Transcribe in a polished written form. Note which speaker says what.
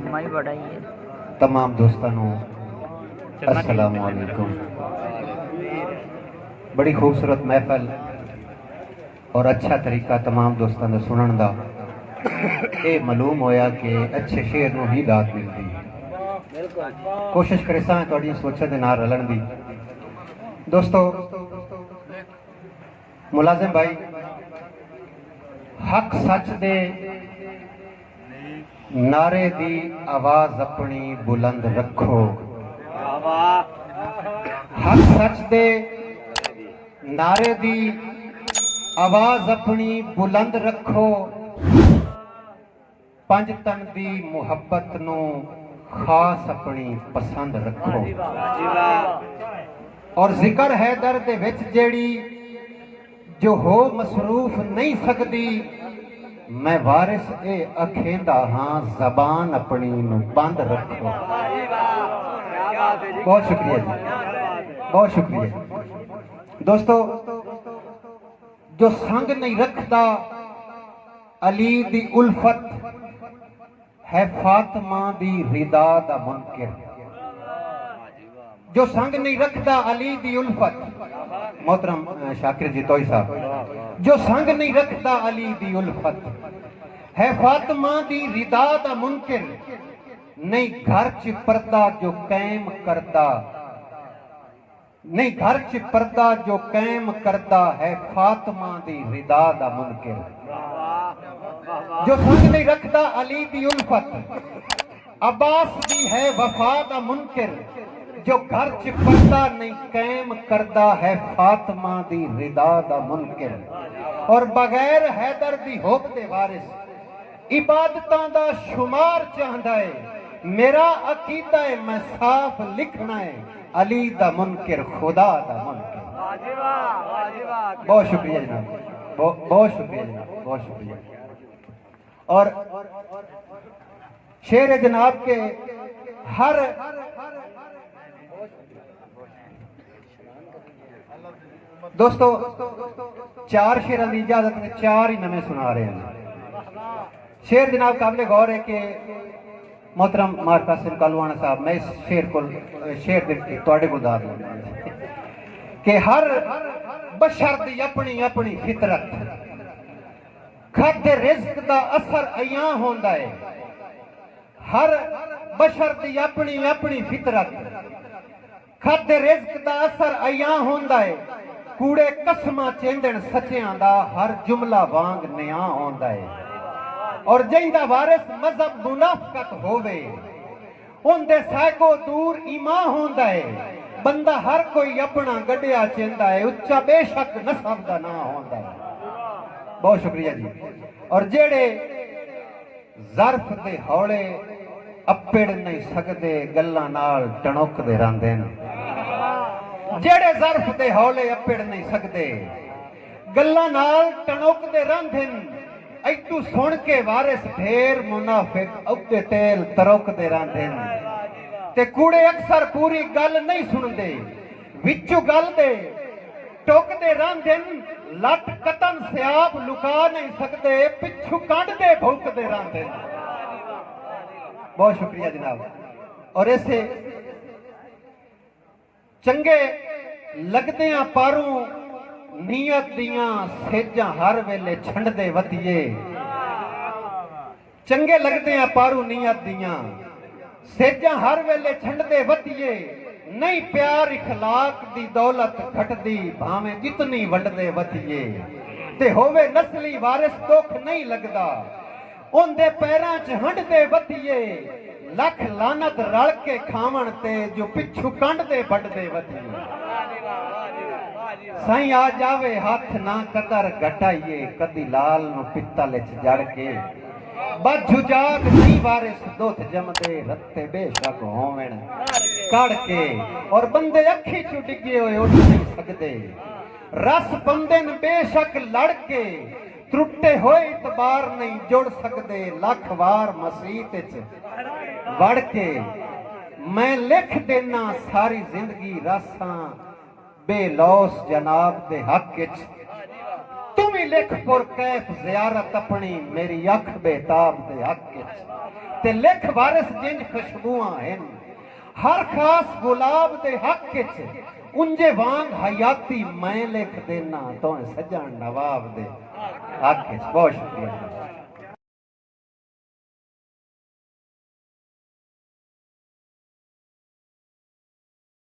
Speaker 1: माई बड़ा ही है।
Speaker 2: तमाम दोस्तों अस्सलाम वालेकुम। बड़ी खूबसूरत महफल और अच्छा तरीका तमाम दोस्तों ने सुनने का ये मालूम होया कि अच्छे शेर नूं ही दात मिलती है। कोशिश करे सां तुहाडी सोचां दे नाल रलण दी। दोस्तों मुलाजिम भाई हक सच दे नारे दी आवाज अपनी बुलंद रखो। हक सच दे नारे दी आवाज अपनी बुलंद रखो। पंज तन दी मुहब्बत नू खास अपनी पसंद रखो। और जिक्र है दर्द विच जेड़ी जो हो मसरूफ नहीं सकती, मैं वारिस ए अखेंदा हाँ जबान अपनी नू बंद रखो। बहुत शुक्रिया जी, बहुत शुक्रिया। दोस्तों जो संग नहीं रखता अली दी उल्फत है फातिमा दी रिदा दा मुनकिर। जो संग नहीं रखता अली दी उल्फत, मोहतरम शाकिर जी तोई साहब, जो संग नहीं रखता अली दी उल्फत है फातिमा दी रिदा दा मुनकिर। नहीं घर च पर्दा जो कायम करदा, नहीं घर च पर्दा जो कायम करदा है फातिमा दी रिदा दा मुनकिर। जो संग नहीं रखता अली दी उल्फत अब्बास दी है वफा दा मुनकिर। जो घर च पर्दा नहीं कायम करदा है फातिमा दी रिदा दा मुनकिर। और बगैर हैदर दी होक दे वारिस इबादतां दा शुमार चाहदा है। मेरा अकीदा है मैं साफ लिखना है अली दा मुनकिर खुदा दा मुनकिर। बहुत शुक्रिया जनाब, बहुत शुक्रिया जनाब, बहुत शुक्रिया। और शेर जनाब के हर दोस्तों चार शेर की इजाजत में चार ही नवे सुना रहे हैं। शेर जनाब काबिल गौर है कि मोहतरम मार कासिम कालवाना साहब, मैं इस शेर को तुहाडे कोल दाद कि हर बशर दी अपनी अपनी फितरत खाते रिज़्क दा असर अयां होंदा है। हर बशर दी अपनी अपनी फितरत खाते रिज़्क दा असर अयां होंदा है। कूड़े कसमां चेंदण सच्चियां दा हर जुमला वांग निया होंदा है। और जिंदा वारिस मजहब मुनाफकत होवे उनदे सैको दूर ईमान होंदा है। बंदा हर कोई अपना गड्ढिया चेंदा है, उच्चा बेशक नसब दा ना होंदा है। बहुत शुक्रिया जी। और जेड़े ज़र्फ दे हौले अपेड़ नहीं सकदे गल्लां नाल टणुकदे रहिंदे ने। जेड़े ज़र्फ दे हौले अपेड़ नहीं सकदे गल्लां नाल टणुकदे रहिंदे ने। ऐतू सुन के वारिस ढेर मुनाफिक उते तेल तरोकदे रहिंदे ने। ते कूड़े अक्सर पूरी गल नहीं सुनदे, विचों गल दे टोकदे रहिंदे ने। लट कतन सियाब लुका नहीं सकदे, पिछू कांडदे भौंकदे रहिंदे ने। बहुत शुक्रिया जनाब। और ऐसे चंगे लगदियां पारूं नीयत दियां सेजां हर वेले छंडदे वतिए। चंगे लगदियां पारूं नीयत दियां सेजां हर वेले छंडदे वतिए। नहीं प्यार इखलाक दी दौलत घटदी भावें जितनी वंडदे वतिए। ते होवे नस्ली वारिस दुख नहीं लगदा उनदे पैरां च हंडदे वतिए। लख लानत रल के खावण ते जो पिछू कंडदे बड़दे वतिए। साईं आ जावे हाथ ना कतर घटाइए कदी लाल नु पित्तल च जड़ के। बजू जाग नहीं वारिस दुध जमदे रत्ते बेशक होवेण कड़ के। और बंदे अखी चु डिगे होए उठ नहीं सकदे रस बंदे न बेशक लड़ के। त्रुटे होए इतबार नहीं जुड़ सकदे लख वार मसीत च वड़ के। मैं लिख देना सारी जिंदगी रसां बेलौस जनाब दे हक च। तुम भी लिख पुर कैफ ज़ियारत अपनी मेरी अख बेताब दे हक ते लिख वारिस जिंज खुशबुआं हैं हर खास गुलाब दे हक उंजे वांग हयाती मैं लिख देना तो सजन नवाब दे हक। बहुत शुक्रिया।